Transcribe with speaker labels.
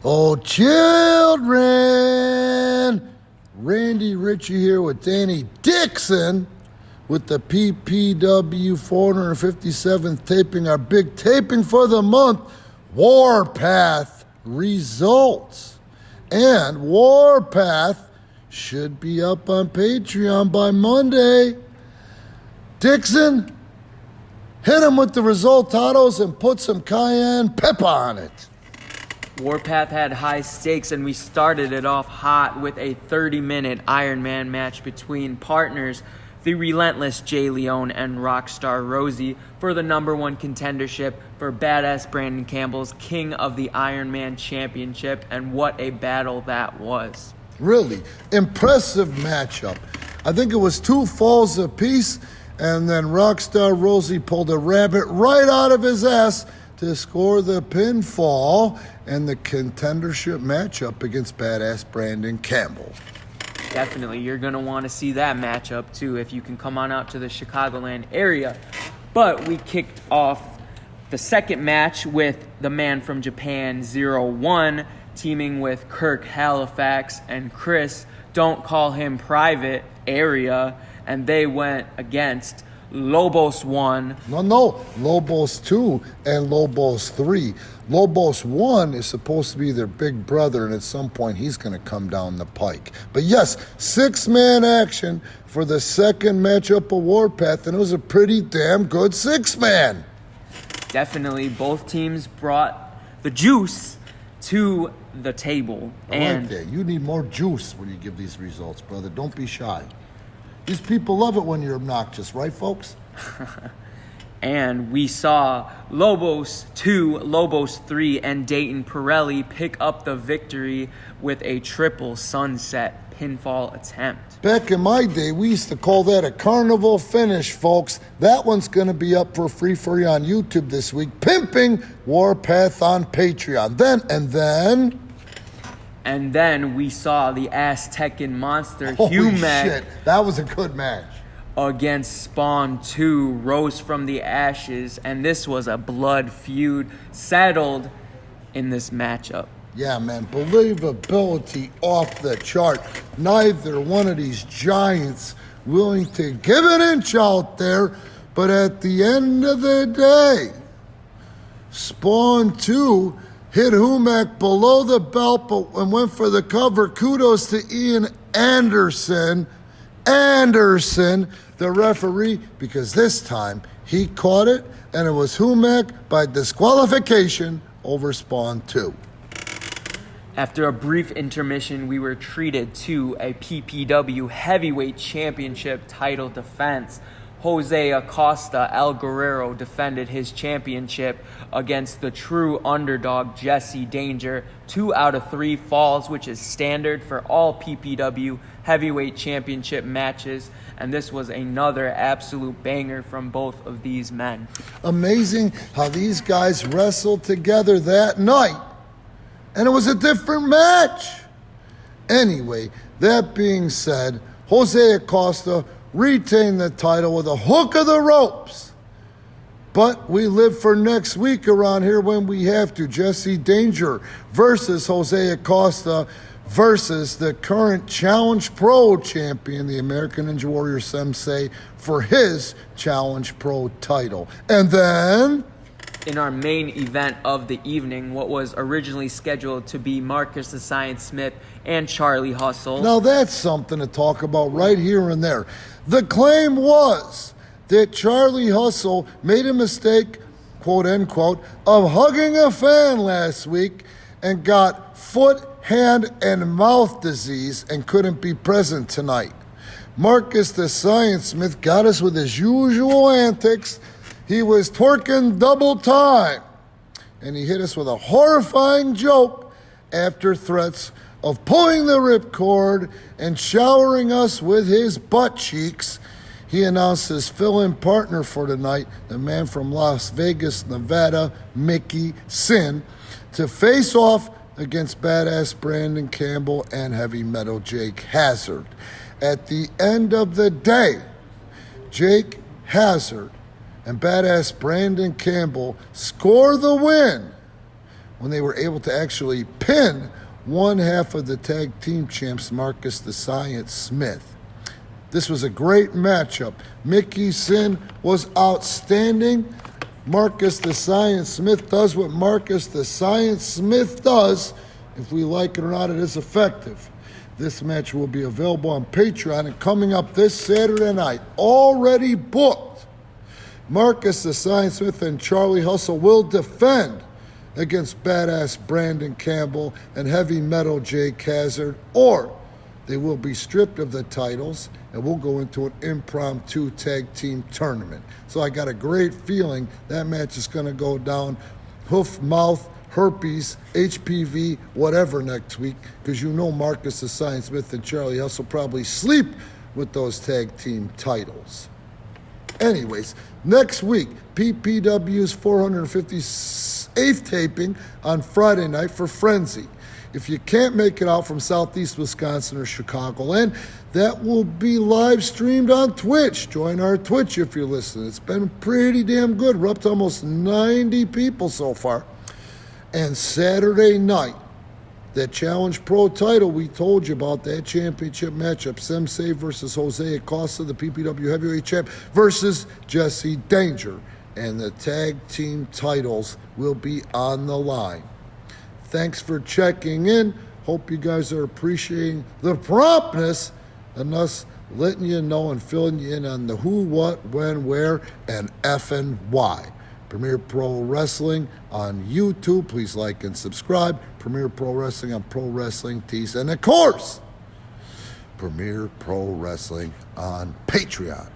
Speaker 1: Oh, children! Randy Ritchie here with Danny Dixon with the PPW 457th taping, our big taping for the month, Warpath results. And Warpath should be up on Patreon by Monday. Dixon, hit him with the resultados and put some cayenne pepper on it.
Speaker 2: Warpath had high stakes, and we started it off hot with a 30-minute Ironman match between partners, the relentless Jay Leone and Rockstar Rosie, for the number one contendership for badass Brandon Campbell's King of the Ironman Championship, and what a battle that was.
Speaker 1: Really impressive matchup. I think it was 2 falls apiece, and then Rockstar Rosie pulled a rabbit right out of his ass to score the pinfall and the contendership matchup against badass Brandon Campbell.
Speaker 2: Definitely, you're going to want to see that matchup too if you can come on out to the Chicagoland area. But we kicked off the second match with the man from Japan, 0-1, teaming with Kirk Halifax and Chris, don't call him private, area, and they went against Lobos 1.
Speaker 1: No, Lobos 2 and Lobos 3. Lobos 1 is supposed to be their big brother, and at some point he's going to come down the pike. But yes, 6-man action for the second matchup of Warpath, and it was a pretty damn good 6-man.
Speaker 2: Definitely, both teams brought the juice to the table.
Speaker 1: I like that. You need more juice when you give these results, brother. Don't be shy. These people love it when you're obnoxious, right, folks?
Speaker 2: And we saw Lobos 2, Lobos 3, and Dayton Pirelli pick up the victory with a triple sunset pinfall attempt.
Speaker 1: Back in my day, we used to call that a carnival finish, folks. That one's going to be up for free for you on YouTube this week. Pimping Warpath on Patreon.
Speaker 2: And then we saw the Aztecan monster,
Speaker 1: Holy
Speaker 2: Humac,
Speaker 1: shit, that was a good match.
Speaker 2: against Spawn 2, rose from the ashes, and this was a blood feud settled in this matchup.
Speaker 1: Yeah, man, believability off the chart. Neither one of these giants willing to give an inch out there, but at the end of the day, Spawn 2 hit Humac below the belt and went for the cover. Kudos to Ian Anderson, the referee, because this time he caught it, and it was Humac by disqualification over Spawn 2.
Speaker 2: After a brief intermission, we were treated to a PPW Heavyweight Championship title defense. Jose Acosta El Guerrero defended his championship against the true underdog Jesse Danger. 2 out of 3 falls, which is standard for all PPW Heavyweight Championship matches. And this was another absolute banger from both of these men.
Speaker 1: Amazing how these guys wrestled together that night. And it was a different match. Anyway, that being said, Jose Acosta retained the title with a hook of the ropes. But we live for next week around here when we have to. Jesse Danger versus Jose Acosta versus the current Challenge Pro champion, the American Ninja Warrior Sensei, for his Challenge Pro title. And then
Speaker 2: in our main event of the evening, what was originally scheduled to be Marcus the Science Smith and Charlie Hustle.
Speaker 1: Now that's something to talk about right here and there. The claim was that Charlie Hustle made a mistake, quote unquote, of hugging a fan last week and got foot, hand, and mouth disease and couldn't be present tonight. Marcus the Science Smith got us with his usual antics. He was twerking double time, and he hit us with a horrifying joke after threats of pulling the ripcord and showering us with his butt cheeks. He announced his fill-in partner for tonight, the man from Las Vegas, Nevada, Mickey Sin, to face off against badass Brandon Campbell and heavy metal Jake Hazard. At the end of the day, Jake Hazard and badass Brandon Campbell score the win when they were able to actually pin one half of the tag team champs, Marcus the Science Smith. This was a great matchup. Mickey Sin was outstanding. Marcus the Science Smith does what Marcus the Science Smith does. If we like it or not, it is effective. This match will be available on Patreon and coming up this Saturday night. Already booked. Marcus the Science Smith and Charlie Hustle will defend against badass Brandon Campbell and heavy metal Jake Hazard, or they will be stripped of the titles and we'll go into an impromptu tag team tournament. So I got a great feeling that match is going to go down hoof, mouth, herpes, HPV, whatever next week, because you know Marcus the Science Smith and Charlie Hustle probably sleep with those tag team titles. Anyways, next week, PPW's 458th taping on Friday night for Frenzy. If you can't make it out from Southeast Wisconsin or Chicagoland, that will be live streamed on Twitch. Join our Twitch if you're listening. It's been pretty damn good. We're up to almost 90 people so far. And Saturday night, that Challenge Pro title, we told you about that championship matchup. Sensei versus Jose Acosta, the PPW heavyweight champ, versus Jesse Danger. And the tag team titles will be on the line. Thanks for checking in. Hope you guys are appreciating the promptness and us letting you know and filling you in on the who, what, when, where, and effing why. Premier Pro Wrestling on YouTube. Please like and subscribe. Premier Pro Wrestling on Pro Wrestling Tees. And of course, Premier Pro Wrestling on Patreon.